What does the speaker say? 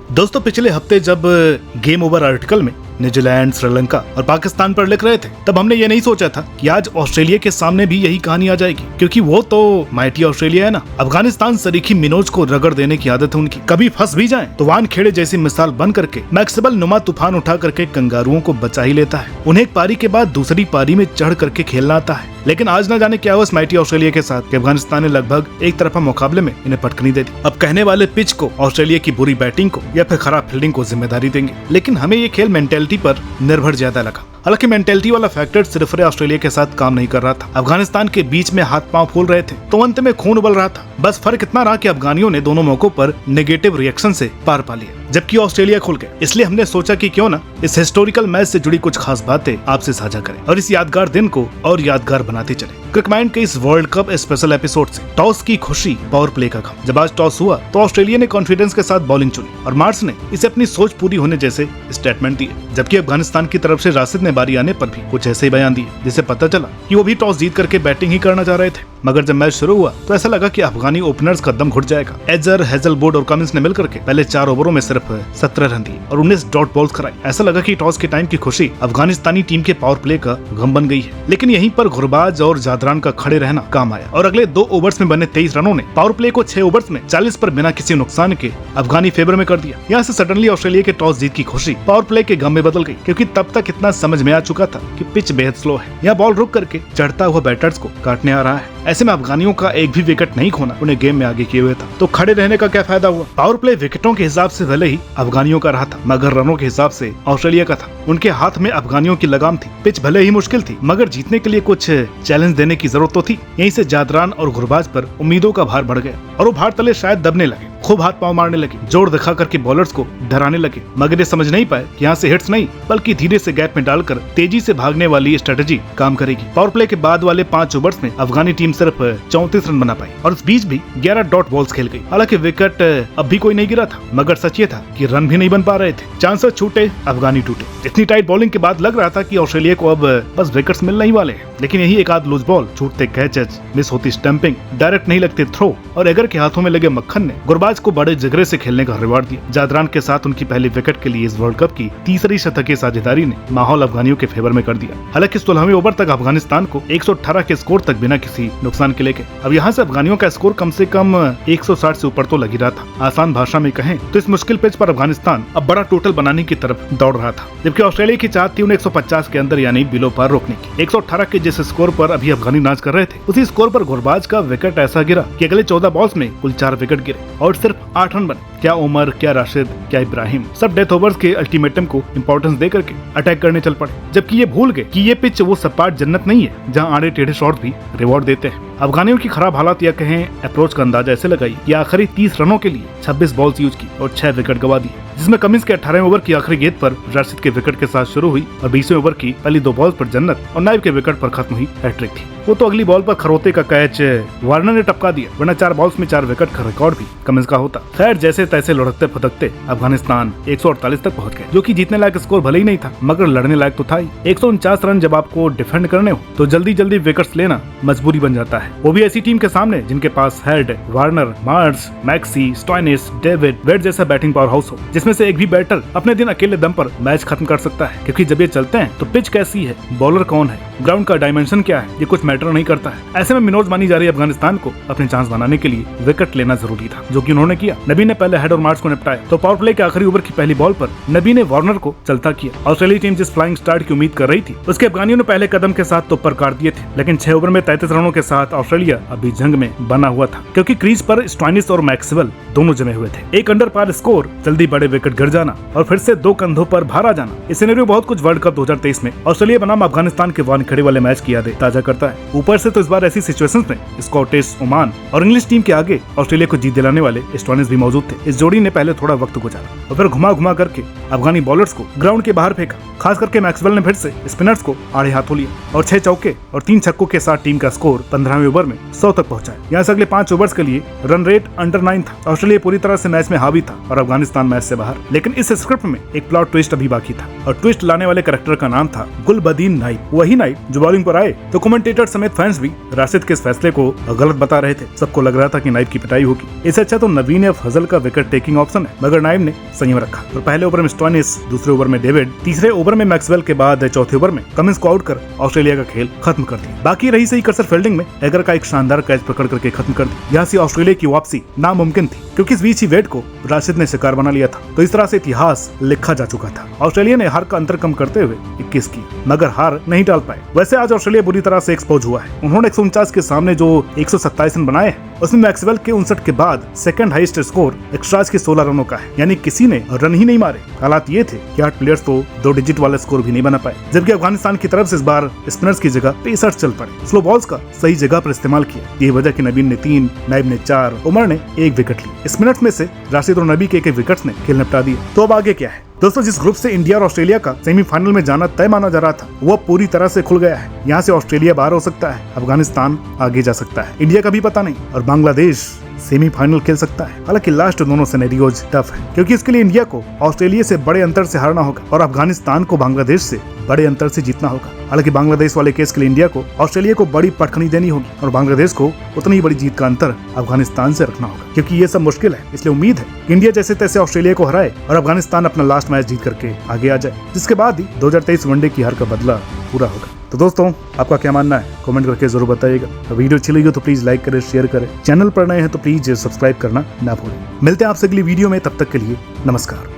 दोस्तों पिछले हफ्ते जब गेम ओवर आर्टिकल में न्यूजीलैंड, श्रीलंका और पाकिस्तान पर लिख रहे थे तब हमने ये नहीं सोचा था कि आज ऑस्ट्रेलिया के सामने भी यही कहानी आ जाएगी, क्योंकि वो तो माइटी ऑस्ट्रेलिया है ना। अफगानिस्तान सरीखी मिनोज को रगड़ देने की आदत है उनकी। कभी फंस भी जाएं तो वान खेड़े जैसी मिसाल बन करके मैक्सवेल नुमा तूफान उठा करके कंगारुओं को बचा ही लेता है। उन्हें एक पारी के बाद दूसरी पारी में चढ़ करके खेलना आता है। लेकिन आज न जाने क्या हुआ इस माइटी ऑस्ट्रेलिया के साथ कि अफगानिस्तान ने लगभग एक तरफा मुकाबले में इन्हें पटकनी दे दी। अब कहने वाले पिच को, ऑस्ट्रेलिया की बुरी बैटिंग को या फिर खराब फील्डिंग को जिम्मेदारी देंगे, लेकिन हमें ये खेल मेंटेलिटी पर निर्भर ज्यादा लगा। हालांकि मेंटेलिटी वाला फैक्टर सिर्फ ऑस्ट्रेलिया के साथ काम नहीं कर रहा था। अफगानिस्तान के बीच में हाथ पांव फूल रहे थे तो अंत में खून उबल रहा था। बस फर्क इतना रहा कि अफगानियों ने दोनों मौकों पर नेगेटिव रिएक्शन से पार पा लिया, जबकि ऑस्ट्रेलिया खुल गया। इसलिए हमने सोचा कि क्यों ना इस हिस्टोरिकल मैच से जुड़ी कुछ खास बातें आपसे साझा करें और इस यादगार दिन को और यादगार बनाते चले। क्रिकमाइंड के इस वर्ल्ड कप स्पेशल एपिसोड से टॉस की खुशी, पावर प्ले का गम। जब आज टॉस हुआ तो ऑस्ट्रेलिया ने कॉन्फिडेंस के साथ बॉलिंग चुनी और मार्श ने इसे अपनी सोच पूरी होने जैसे स्टेटमेंट दिए, जबकि अफगानिस्तान की तरफ से राशिद ने बारी आने पर भी कुछ ऐसे ही बयान दिए, जिससे पता चला कि वो भी टॉस जीत करके बैटिंग ही करना चाह रहे थे। मगर जब मैच शुरू हुआ तो ऐसा लगा कि अफगानी ओपनर्स का दम घुट जाएगा। एजर, हेजलवुड और कमिंस ने मिलकर के पहले 4 ओवरों में सिर्फ 17 रन दिए और 19 डॉट बॉल्स कराई। ऐसा लगा कि टॉस के टाइम की खुशी अफगानिस्तानी टीम के पावर प्ले का गम बन गई है। लेकिन यहीं पर गुरबाज और जादरान का खड़े रहना काम आया और अगले 2 ओवर्स में बने 23 रनों ने पावर प्ले को 6 ओवर्स में 40 पर बिना किसी नुकसान के अफगानी फेवर में कर दिया। यहाँ से सडनली ऑस्ट्रेलिया के टॉस जीत की खुशी पावर प्ले के गम में बदल गई, क्योंकि तब तक इतना समझ में आ चुका था कि पिच बेहद स्लो है। यहाँ बॉल रुक करके चढ़ता हुआ बैटर्स को काटने आ रहा है। ऐसे में अफगानियों का एक भी विकेट नहीं खोना उन्हें गेम में आगे किए हुए था, तो खड़े रहने का क्या फायदा हुआ। पावर प्ले विकेटों के हिसाब से भले ही अफगानियों का रहा था, मगर रनों के हिसाब से ऑस्ट्रेलिया का था। उनके हाथ में अफगानियों की लगाम थी। पिच भले ही मुश्किल थी, मगर जीतने के लिए कुछ चैलेंज देने की जरूरत तो थी। यहीं से जादरान और गुरबाज पर उम्मीदों का भार बढ़ गया और वो भार तले शायद दबने लगे। खूब हाथ पांव मारने लगे, जोर दिखा करके बॉलर्स को डराने लगे, मगर ये समझ नहीं पाए कि यहाँ से हिट्स नहीं बल्कि धीरे से गैप में डालकर तेजी से भागने वाली स्ट्रेटेजी काम करेगी। पावर प्ले के बाद वाले 5 ओवर्स में अफगानी टीम सिर्फ 34 रन बना पाई और इस बीच भी 11 डॉट बॉल्स खेल गई। हालांकि विकेट अब भी कोई नहीं गिरा था, मगर सच ये था कि रन भी नहीं बन पा रहे थे। चांसेस छूटे, अफगानी टूटे। इतनी टाइट बॉलिंग के बाद लग रहा था कि ऑस्ट्रेलिया को अब बस विकेट्स मिलने ही वाले हैं। लेकिन यही एक आध लूज बॉल, छूटते कैचेस, मिस होती स्टंपिंग, डायरेक्ट नहीं लगते थ्रो और एगर के हाथों में लगे मक्खन ने गुरबाज को बड़े जिगरे से खेलने का रिवॉर्ड दिया। जादरान के साथ उनकी पहली विकेट के लिए इस वर्ल्ड कप की तीसरी शतकीय साझेदारी ने माहौल अफगानियों के फेवर में कर दिया। हालांकि 16वें ओवर तक अफगानिस्तान को 118 के स्कोर तक बिना किसी नुकसान के लेके अब यहाँ से अफगानियों का स्कोर कम से कम 160 से ऊपर तो लग ही रहा था। आसान भाषा में कहें तो इस मुश्किल पिच पर अफगानिस्तान अब बड़ा टोटल बनाने की तरफ दौड़ रहा था, जबकि ऑस्ट्रेलिया की चाहत थी उन्हें 150 के अंदर यानी बिलो पार रोकने की। 118 के जिस स्कोर पर अभी अफगानी नाच कर रहे थे, उसी स्कोर पर गुरबाज का विकेट ऐसा गिरा कि अगले 14 बॉल्स में कुल 4 विकेट गिरे और सिर्फ 8 रन बने। क्या उमर, क्या राशिद, क्या इब्राहिम, सब डेथ ओवर्स के अल्टीमेटम को इंपॉर्टेंस दे करके अटैक करने चल पड़े, जबकि ये भूल गए कि ये पिच वो सपाट जन्नत नहीं है जहां आड़े टेढ़े शॉट भी रिवॉर्ड देते हैं। अफगानियों की खराब हालात या कहें अप्रोच का अंदाजा ऐसे लगाई कि आखिरी 30 रनों के लिए 26 बॉल्स यूज की और 6 विकेट गवा दिए, जिसमें कमिंस के 18वें ओवर की आखिरी गेंद पर राशिद के विकेट के साथ शुरू हुई और 20वें ओवर की पहली 2 बॉल्स पर जन्नत और नाइब के विकेट पर खत्म हुई हैट्रिक थी। वो तो अगली बॉल पर खरोते का कैच वार्नर ने टपका दिया, वरना 4 बॉल्स में 4 विकेट का रिकॉर्ड भी कमिंस का होता। खैर जैसे तैसे लुढ़कते फुदकते अफगानिस्तान 148 तक पहुंच गए, जो कि जीतने लायक स्कोर भले ही नहीं था मगर लड़ने लायक तो था ही। 149 रन जब आपको डिफेंड करने हो तो जल्दी जल्दी विकेट्स लेना मजबूरी बन जाता है, वो भी ऐसी टीम के सामने जिनके पास Head, Warner, Marsh, Maxi, Stoinis, David, Wade जैसा बैटिंग पावर हाउस हो, जिसमें से एक भी बैटर अपने दिन अकेले दम पर मैच खत्म कर सकता है। क्योंकि जब ये चलते हैं तो पिच कैसी है, बॉलर कौन है, ग्राउंड का डायमेंशन क्या है, ये कुछ मैटर नहीं करता है। ऐसे में मिनोज मानी जा रही अफगानिस्तान को अपने चांस बनाने के लिए विकेट लेना जरूरी था, जो कि उन्होंने किया। नबी ने पहले हेड और मार्च को निपटाया तो पावर प्ले के आखिरी ओवर की पहली बॉल पर नबी ने वार्नर को चलता किया। ऑस्ट्रेलिया टीम जिस फ्लाइंग स्टार्ट की उम्मीद कर रही थी उसके अफगानियों ने पहले कदम के साथ तो ऊपर काट दिए थे, लेकिन 6 ओवर में 33 रनों के साथ ऑस्ट्रेलिया अभी जंग में बना हुआ था, क्योंकि क्रीज पर स्टॉइनिस और मैक्सवेल दोनों जमे हुए थे। एक अंडर पार स्कोर, जल्दी बड़े विकेट गिर जाना और फिर से 2 कंधों पर भार आ जाना, इस सिनेरियो बहुत कुछ वर्ल्ड कप 2023 में ऑस्ट्रेलिया बनाम अफगानिस्तान के वानखेड़े वाले मैच की यादें ताजा करता है। ऊपर से तो इस बार ऐसी सिचुएशंस में स्कॉटिश, ओमान और इंग्लिश टीम के आगे ऑस्ट्रेलिया को जीत दिलाने वाले स्टॉइनिस भी मौजूद थे। इस जोड़ी ने पहले थोड़ा वक्त गुजारा और फिर घुमा घुमा करके अफगानी बॉलर्स को ग्राउंड के बाहर फेंका। खास करके मैक्सवेल ने फिर से स्पिनर्स को आड़े हाथों लिया और 6 चौके और 3 छक्कों के साथ टीम का स्कोर 15वें ओवर में 100 तक पहुंचाया। यहाँ से अगले 5 ओवर्स के लिए रन रेट अंडर 9 था। ऑस्ट्रेलिया पूरी तरह से मैच में हावी था और अफगानिस्तान मैच से बाहर। लेकिन इस स्क्रिप्ट में एक प्लॉट ट्विस्ट अभी बाकी था और ट्विस्ट लाने वाले कैरेक्टर का नाम था गुलबदीन नाइब। वही नाइब जो बॉलिंग पर आए तो कमेंटेटर समेत फैंस भी राशिद के इस फैसले को गलत बता रहे थे। सबको लग रहा था कि नाइब की पिटाई होगी। इससे अच्छा तो नवीन या फजल का विकेट टेकिंग ऑप्शन है, मगर नाइब ने संयम रखा और पहले ओवर में स्टोइनिस, दूसरे ओवर में डेविड, तीसरे ओवर में मैक्सवेल के बाद चौथे ओवर में कमिंस को आउट कर ऑस्ट्रेलिया का खेल खत्म कर दिया। बाकी रही सही कर्सर फील्डिंग में एगर का एक शानदार कैच पकड़ करके खत्म कर दी। यहाँ से ऑस्ट्रेलिया की वापसी नामुमकिन थी क्योंकि इस बीच ही वेड को राशिद ने शिकार बना लिया था। तो इस तरह से इतिहास लिखा जा चुका था। ऑस्ट्रेलिया ने हार का अंतर कम करते हुए 21 की, मगर हार नहीं टाल पाए। वैसे आज ऑस्ट्रेलिया बुरी तरह से एक्सपोज हुआ है। उन्होंने 149 के सामने जो 127 रन बनाए हैं उसमें मैक्सवेल के 59 के बाद सेकंड हाईएस्ट स्कोर एक्स्ट्राज के 16 रनों का है, यानी किसी ने रन ही नहीं मारे। हालात ये थे कि 8 प्लेयर्स तो 2 डिजिट वाला स्कोर भी नहीं बना पाए, जबकि अफगानिस्तान की तरफ से इस बार स्पिनर्स की जगह पेसर्स चल पड़े। स्लो बॉल्स का सही जगह पर इस्तेमाल किया। ये वजह कि नबीन ने 3, नाइब ने 4, उमर ने 1 विकेट ली। स्पिनर्स में से राशिद और नबी के 1 विकेट ने खेल निपटा दिया। तो अब आगे क्या है दोस्तों? जिस ग्रुप से इंडिया और ऑस्ट्रेलिया का सेमीफाइनल में जाना तय माना जा रहा था वो पूरी तरह से खुल गया है। यहाँ से ऑस्ट्रेलिया बाहर हो सकता है, अफगानिस्तान आगे जा सकता है, इंडिया का भी पता नहीं, और बांग्लादेश सेमीफाइनल खेल सकता है। हालांकि लास्ट दोनों सिनेरियोज टफ है क्योंकि इसके लिए इंडिया को ऑस्ट्रेलिया से बड़े अंतर से हारना होगा और अफगानिस्तान को बांग्लादेश से बड़े अंतर से जीतना होगा। हालांकि बांग्लादेश वाले केस के लिए इंडिया को ऑस्ट्रेलिया को बड़ी पटखनी देनी होगी और बांग्लादेश को उतनी ही बड़ी जीत का अंतर अफगानिस्तान से रखना होगा, क्योंकि ये सब मुश्किल है। इसलिए उम्मीद है कि इंडिया जैसे तैसे ऑस्ट्रेलिया को हराए और अफगानिस्तान अपना लास्ट मैच जीत करके आगे आ जाए, जिसके बाद ही 2023 वनडे की हार का बदला पूरा होगा। तो दोस्तों आपका क्या मानना है कमेंट करके जरूर बताइएगा। वीडियो अच्छी लगी हो तो प्लीज लाइक करें, शेयर करें। चैनल पर नए हैं तो प्लीज सब्सक्राइब करना ना भूलें। मिलते हैं आपसे अगली वीडियो में, तब तक के लिए नमस्कार।